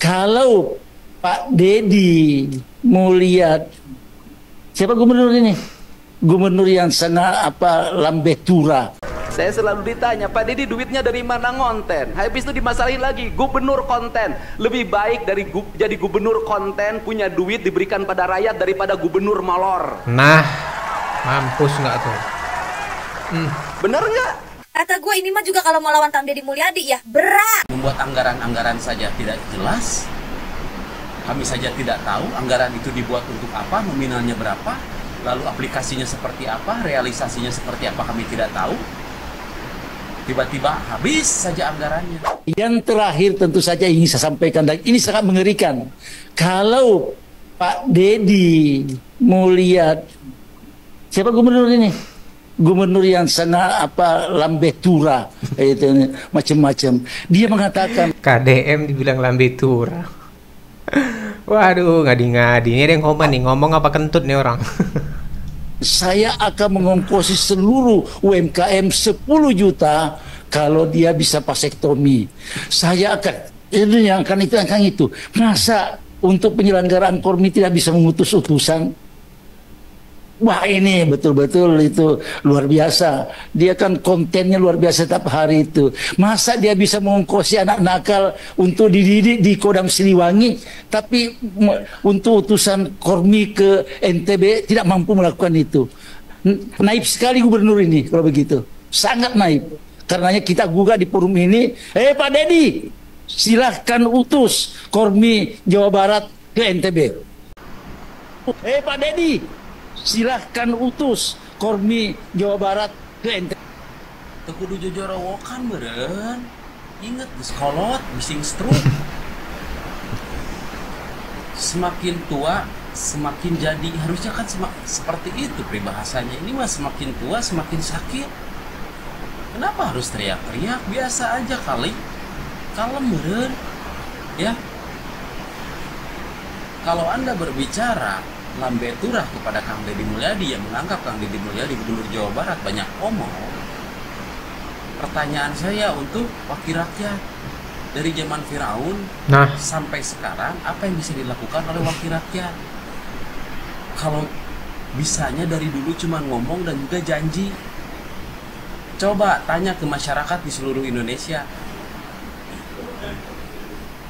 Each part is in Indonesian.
Kalau Pak Dedi mau lihat siapa gubernur ini? Gubernur yang sangat lambetura. Saya selalu ditanya, Pak Dedi duitnya dari mana ngonten? Habis itu dimasalahin lagi, gubernur konten. Lebih baik dari jadi gubernur konten, punya duit diberikan pada rakyat daripada gubernur molor. Nah, mampus nggak tuh? Bener nggak? Kata gue ini mah juga kalau mau lawan Kang Deddy Mulyadi ya berat. Membuat anggaran-anggaran saja tidak jelas. Kami saja tidak tahu anggaran itu dibuat untuk apa, nominalnya berapa, lalu aplikasinya seperti apa, realisasinya seperti apa kami tidak tahu. Tiba-tiba habis saja anggarannya. Yang terakhir tentu saja ingin saya sampaikan, dan ini sangat mengerikan. Kalau Pak Dedi mau lihat siapa gubernur ini? Gubernur yang sangat lambetura, itu macam-macam. Dia mengatakan KDM dibilang lambetura. Waduh, ngadi-ngadi. Ini ada yang komen nih, ngomong apa kentut nih orang. saya akan mengongkosi seluruh UMKM 10 juta kalau dia bisa vasektomi. Saya akan ini yang akan itu. Masa untuk penyelenggaraan Kormi tidak bisa mengutus utusan? Wah, ini betul-betul itu luar biasa. Dia kan kontennya luar biasa setiap hari itu. Masa dia bisa mengongkosi anak nakal untuk dididik di Kodam Siliwangi, tapi untuk utusan Kormi ke NTB tidak mampu melakukan itu. Naib sekali gubernur ini kalau begitu. Sangat naib. Karenanya kita gugat di forum ini, Pak Dedi, silahkan utus Kormi Jawa Barat ke NTB. Pak Dedi, silahkan utus Kormi Jawa Barat ke NTB. Kudu jujur rawokan beren. Ingat sekolot, bising stroke. Semakin tua semakin jadi, harusnya kan seperti itu peribahasanya. Ini mah semakin tua semakin sakit. Kenapa harus teriak-teriak? Biasa aja kali. Kalem beren. Ya. Kalau Anda berbicara lambeturah kepada Kang Deddy Mulyadi yang menganggap Kang Deddy Mulyadi Gubernur Jawa Barat banyak omong, pertanyaan saya untuk wakil rakyat dari zaman Firaun sampai sekarang, apa yang bisa dilakukan oleh wakil rakyat? Kalau bisanya dari dulu cuma ngomong dan juga janji. Coba tanya ke masyarakat di seluruh Indonesia,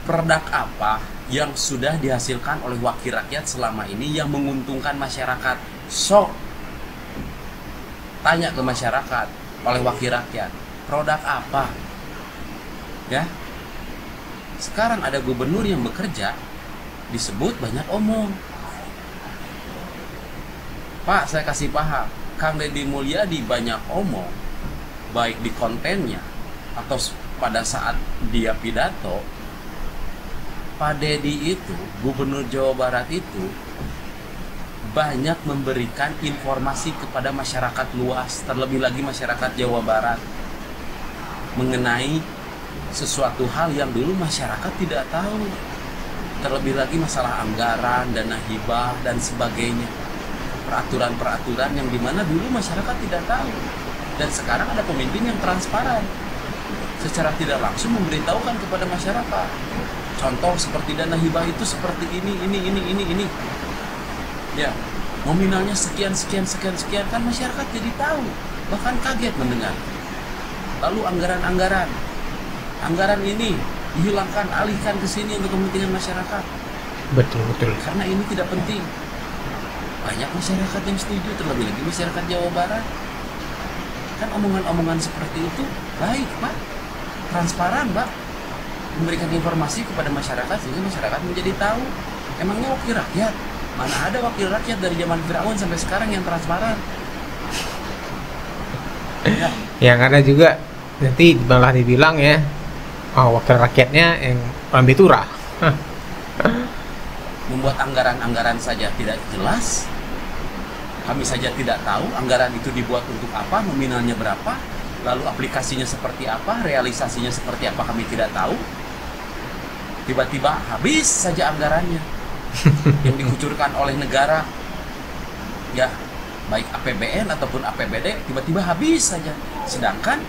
produk apa yang sudah dihasilkan oleh wakil rakyat selama ini yang menguntungkan masyarakat? Sok tanya ke masyarakat oleh wakil rakyat, produk apa? Ya. Sekarang ada gubernur yang bekerja disebut banyak omong. Pak, saya kasih paham, Kang Deddy Mulyadi banyak omong, baik di kontennya atau pada saat dia pidato. Pak Dedi itu, Gubernur Jawa Barat itu banyak memberikan informasi kepada masyarakat luas, terlebih lagi masyarakat Jawa Barat, mengenai sesuatu hal yang dulu masyarakat tidak tahu, terlebih lagi masalah anggaran, dana hibah, dan sebagainya. Peraturan-peraturan yang dimana dulu masyarakat tidak tahu. Dan sekarang ada pemimpin yang transparan, secara tidak langsung memberitahukan kepada masyarakat. Contoh seperti dana hibah itu seperti ini. Ya, nominalnya sekian, kan masyarakat jadi tahu, bahkan kaget mendengar. Lalu anggaran ini dihilangkan, alihkan ke sini untuk kepentingan masyarakat. Betul. Karena ini tidak penting. Banyak masyarakat yang setuju, terlebih lagi masyarakat Jawa Barat. Kan omongan-omongan seperti itu baik, Pak. Transparan, Pak. Memberikan informasi kepada masyarakat sehingga masyarakat menjadi tahu. Emangnya wakil rakyat? Mana ada wakil rakyat dari zaman Firaun sampai sekarang yang transparan? Ya. Yang ada juga nanti malah dibilang ya, wakil rakyatnya yang lambetura. Membuat anggaran-anggaran saja tidak jelas. Kami saja tidak tahu anggaran itu dibuat untuk apa, nominalnya berapa, lalu aplikasinya seperti apa, realisasinya seperti apa kami tidak tahu. Tiba-tiba habis saja anggarannya yang dikucurkan oleh negara, ya baik APBN ataupun APBD, tiba-tiba habis saja. Sedangkan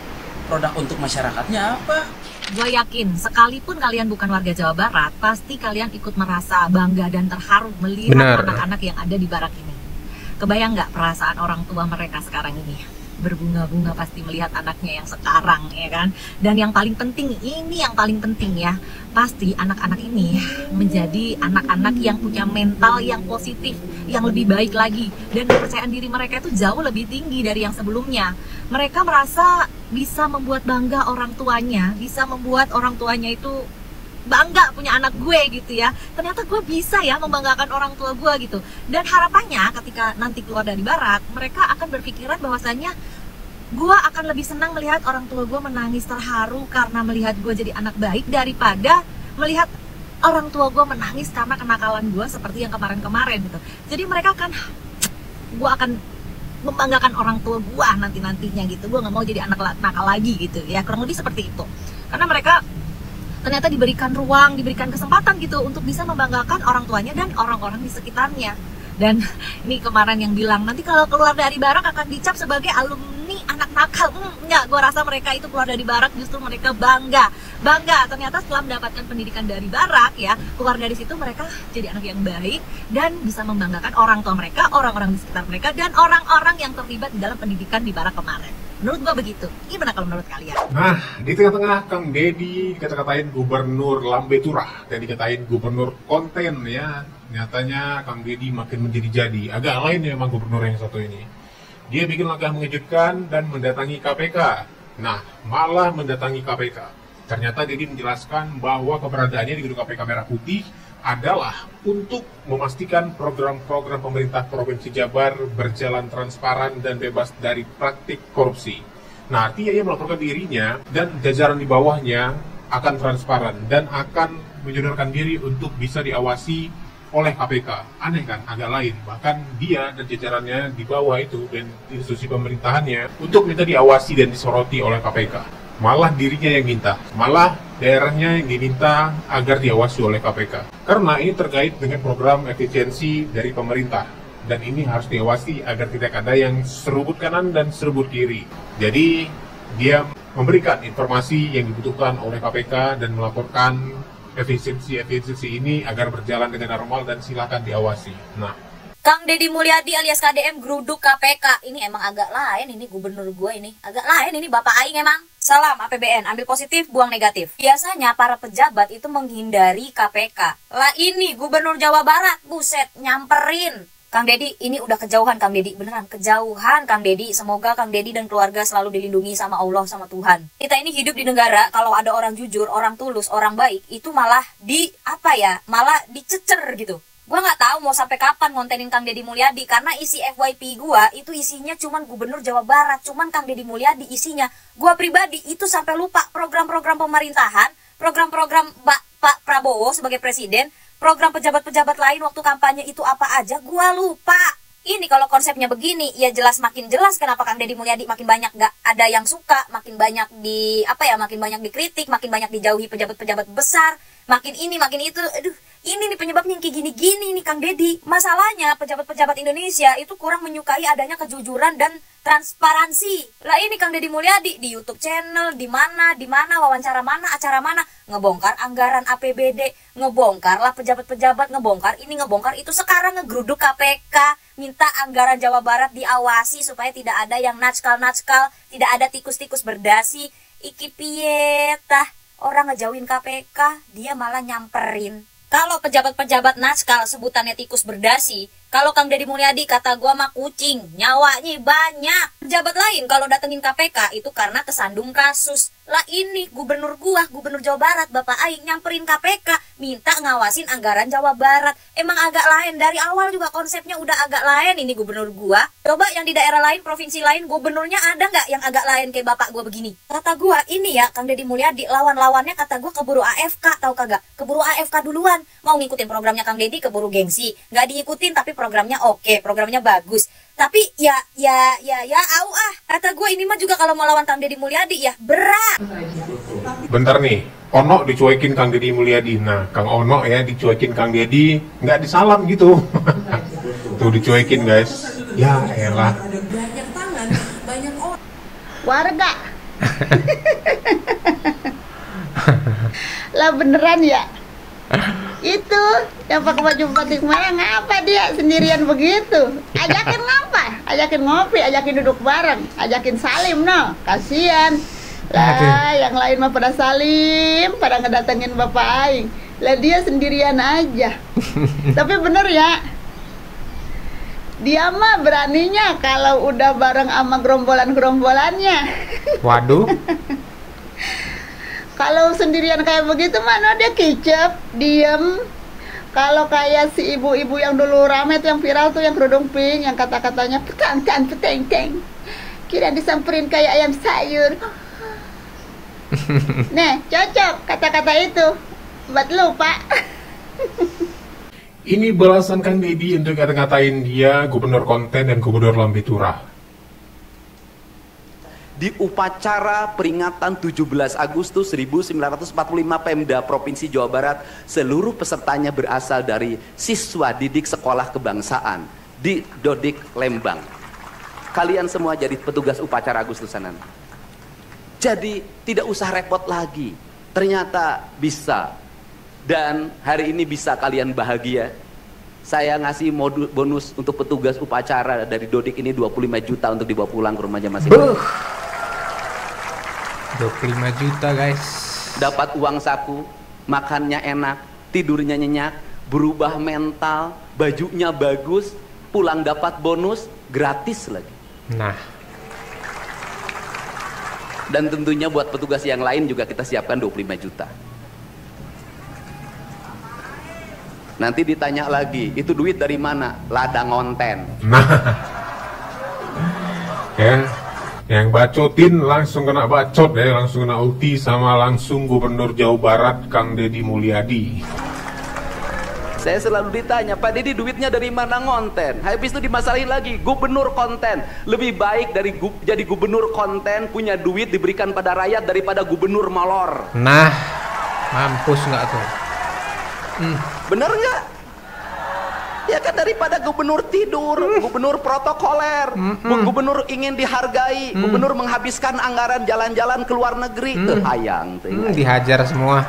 produk untuk masyarakatnya apa? Gue yakin, sekalipun kalian bukan warga Jawa Barat, pasti kalian ikut merasa bangga dan terharu melihat anak-anak yang ada di barak ini. Kebayang nggak perasaan orang tua mereka sekarang ini? Berbunga-bunga pasti melihat anaknya yang sekarang, ya kan? Dan yang paling penting, ini yang paling penting ya, pasti anak-anak ini menjadi anak-anak yang punya mental yang positif, yang lebih baik lagi, dan kepercayaan diri mereka itu jauh lebih tinggi dari yang sebelumnya. Mereka merasa bisa membuat bangga orang tuanya, bisa membuat orang tuanya itu bangga punya anak gue gitu ya. Ternyata gue bisa ya membanggakan orang tua gue gitu. Dan harapannya ketika nanti keluar dari barak, mereka akan berpikiran bahwasanya gue akan lebih senang melihat orang tua gue menangis terharu karena melihat gue jadi anak baik, daripada melihat orang tua gue menangis karena kenakalan gue seperti yang kemarin-kemarin gitu. Jadi mereka gue akan membanggakan orang tua gue nanti-nantinya gitu. Gue nggak mau jadi anak nakal lagi gitu ya, kurang lebih seperti itu. Karena mereka ternyata diberikan ruang, diberikan kesempatan gitu untuk bisa membanggakan orang tuanya dan orang-orang di sekitarnya. Dan ini kemarin yang bilang nanti kalau keluar dari barak akan dicap sebagai alumni anak nakal. Enggak, gue rasa mereka itu keluar dari barak justru mereka bangga. Ternyata setelah mendapatkan pendidikan dari barak ya, keluar dari situ mereka jadi anak yang baik dan bisa membanggakan orang tua mereka, orang-orang di sekitar mereka, dan orang-orang yang terlibat di dalam pendidikan di barak kemarin. Menurut gua begitu. Gimana kalau menurut kalian? Nah, di tengah-tengah Kang Deddy dikata-katain gubernur lambe turah dan dikatain gubernur konten ya. Nyatanya Kang Deddy makin menjadi-jadi. Agak lain ya memang gubernur yang satu ini. Dia bikin langkah mengejutkan dan mendatangi KPK. Nah, malah mendatangi KPK. Ternyata Deddy menjelaskan bahwa keberadaannya di gedung KPK Merah Putih adalah untuk memastikan program-program pemerintah Provinsi Jabar berjalan transparan dan bebas dari praktik korupsi. Nah, artinya ia melaporkan dirinya dan jajaran di bawahnya akan transparan dan akan menyodorkan diri untuk bisa diawasi oleh KPK. Aneh kan? Agak lain. Bahkan dia dan jajarannya di bawah itu dan institusi pemerintahannya untuk minta diawasi dan disoroti oleh KPK. Malah dirinya yang minta, malah daerahnya yang diminta agar diawasi oleh KPK. Karena ini terkait dengan program efisiensi dari pemerintah. Dan ini harus diawasi agar tidak ada yang serubut kanan dan serubut kiri. Jadi dia memberikan informasi yang dibutuhkan oleh KPK dan melaporkan efisiensi ini agar berjalan dengan normal dan silakan diawasi. Nah, Kang Deddy Mulyadi alias KDM geruduk KPK. Ini emang agak lain, ini gubernur gue ini. Agak lain, ini Bapak Aing emang. Salam APBN, ambil positif, buang negatif. Biasanya para pejabat itu menghindari KPK. Lah ini gubernur Jawa Barat, buset, nyamperin. Kang Deddy, ini udah kejauhan Kang Deddy, beneran kejauhan Kang Deddy. Semoga Kang Deddy dan keluarga selalu dilindungi sama Allah, sama Tuhan. Kita ini hidup di negara, kalau ada orang jujur, orang tulus, orang baik, itu malah malah dicecer gitu. Gue nggak tahu mau sampai kapan ngontenin Kang Deddy Mulyadi, karena isi FYP gue itu isinya cuman gubernur Jawa Barat, cuman Kang Deddy Mulyadi isinya. Gue pribadi itu sampai lupa program-program pemerintahan, program-program Pak Prabowo sebagai presiden, program pejabat-pejabat lain waktu kampanye itu apa aja, gue lupa. Ini kalau konsepnya begini, ya jelas makin jelas kenapa Kang Deddy Mulyadi makin banyak gak ada yang suka, makin banyak makin banyak dikritik, makin banyak dijauhi pejabat-pejabat besar, makin ini, makin itu. Aduh, ini nih penyebabnya yang kayak gini-gini nih Kang Deddy. Masalahnya pejabat-pejabat Indonesia itu kurang menyukai adanya kejujuran dan transparansi. Lah ini Kang Deddy Mulyadi di YouTube channel, di mana, wawancara mana, acara mana, ngebongkar anggaran APBD, ngebongkar lah pejabat-pejabat, ngebongkar ini, ngebongkar itu. Sekarang ngegeruduk KPK, minta anggaran Jawa Barat diawasi supaya tidak ada yang natskal-natskal, tidak ada tikus-tikus berdasi. Iki piye tah, orang ngejauhin KPK, dia malah nyamperin. Kalau pejabat-pejabat natskal sebutannya tikus berdasi, kalau Kang Deddy Mulyadi kata gua mah kucing, nyawanya banyak. Pejabat lain kalau datengin KPK itu karena kesandung kasus. Lah ini gubernur Jawa Barat, Bapak Aing nyamperin KPK, minta ngawasin anggaran Jawa Barat. Emang agak lain, dari awal juga konsepnya udah agak lain ini gubernur gua. Coba yang di daerah lain, provinsi lain, gubernurnya ada nggak yang agak lain kayak bapak gua begini? Kata gua, ini ya Kang Deddy Mulyadi, lawan-lawannya kata gua keburu AFK, tahu kagak? Keburu AFK duluan, mau ngikutin programnya Kang Deddy keburu gengsi. Nggak diikutin tapi programnya oke, programnya bagus. Tapi ya kata gue ini mah juga kalau mau lawan Kang Deddy Mulyadi ya berat. bentar nih, Ono dicuekin Kang Deddy Mulyadi. Nah, Kang Ono ya dicuekin Kang Deddy, nggak disalam gitu. Tuh dicuekin guys. Ya elah. Banyak tangan, banyak orang. Warga Lah beneran ya? Itu yang pakai baju batik merah, ngapa dia sendirian begitu? Ajakin ngapa? Ajakin ngopi, ajakin duduk bareng, ajakin salim, no? Kasian. Lah yang lain mah pada salim, pada ngedatengin bapak aing. Lah dia sendirian aja. Tapi bener ya, dia mah beraninya kalau udah bareng sama gerombolan-gerombolannya. Waduh. Kalau sendirian kayak begitu mana dia kicep, diem. Kalau kayak si ibu-ibu yang dulu rame tuh, yang viral tuh, yang kerudung pink, yang kata-katanya petang-tang, peteng-teng, kira disamperin kayak ayam sayur. Nah, cocok kata-kata itu buat lu, Pak. Ini balasan Kang Deddy untuk kata-katain dia gubernur konten dan gubernur lambe turah. Di upacara peringatan 17 Agustus 1945 Pemda Provinsi Jawa Barat, seluruh pesertanya berasal dari siswa didik sekolah kebangsaan di Dodik, Lembang. Kalian semua jadi petugas upacara Agustusanan. Jadi tidak usah repot lagi. Ternyata bisa. Dan hari ini bisa kalian bahagia. Saya ngasih bonus untuk petugas upacara dari Dodik ini 25 juta untuk dibawa pulang ke rumahnya masing-masing. 25 juta guys. Dapat uang saku, makannya enak, tidurnya nyenyak, berubah mental, bajunya bagus, pulang dapat bonus, gratis lagi. Nah. Dan tentunya buat petugas yang lain juga kita siapkan 25 juta. Nanti ditanya lagi, itu duit dari mana? Ladang konten. Nah, ya, yang bacotin langsung kena bacot ya, langsung kena ulti sama langsung Gubernur Jawa Barat Kang Deddy Mulyadi. Saya selalu ditanya, Pak Deddy duitnya dari mana ngonten? Habis itu dimasalahin lagi, gubernur konten. Lebih baik dari jadi gubernur konten, punya duit diberikan pada rakyat daripada gubernur molor. Nah, mampus nggak tuh? Bener nggak? Ya kan, daripada gubernur tidur, gubernur protokoler, gubernur ingin dihargai, gubernur menghabiskan anggaran jalan-jalan ke luar negeri, hayang. Dihajar semua.